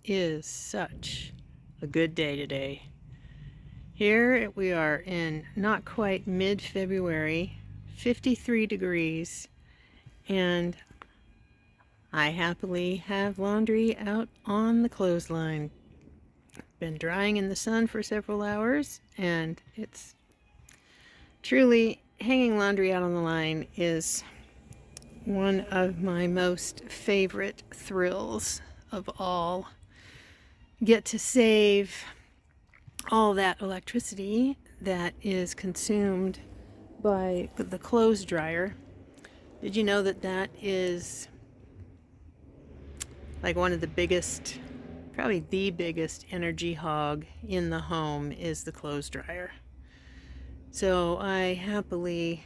is such a good day today. Here we are in not quite mid-February, 53 degrees, and I happily have laundry out on the clothesline. Been drying in the sun for several hours, and it's truly, hanging laundry out on the line is one of my most favorite thrills of all. Get to save all that electricity that is consumed by the clothes dryer. Did you know that that is like one of the biggest, probably the biggest energy hog in the home is the clothes dryer? So I happily,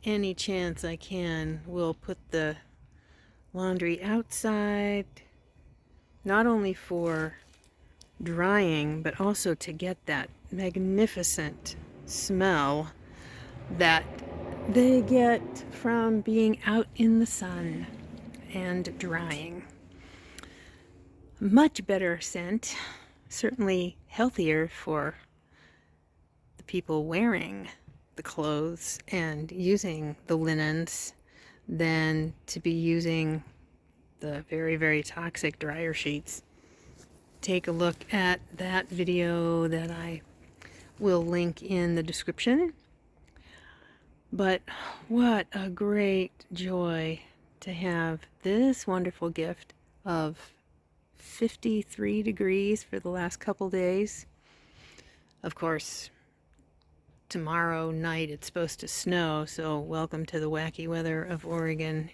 any chance I can, will put the laundry outside, not only for drying, but also to get that magnificent smell that they get from being out in the sun and drying. Much better scent, certainly healthier for the people wearing the clothes and using the linens than to be using the very, very toxic dryer sheets. Take a look at that video that I will link in the description. But what a great joy to have this wonderful gift of 53 degrees for the last couple days. Of course, tomorrow night it's supposed to snow, so welcome to the wacky weather of Oregon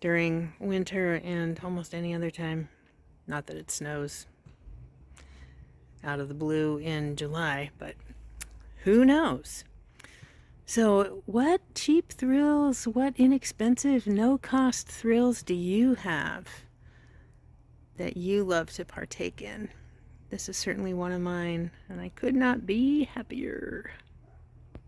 during winter and almost any other time. Not that it snows out of the blue in July, but who knows? So what cheap thrills, what inexpensive, no-cost thrills do you have that you love to partake in? This is certainly one of mine, and I could not be happier.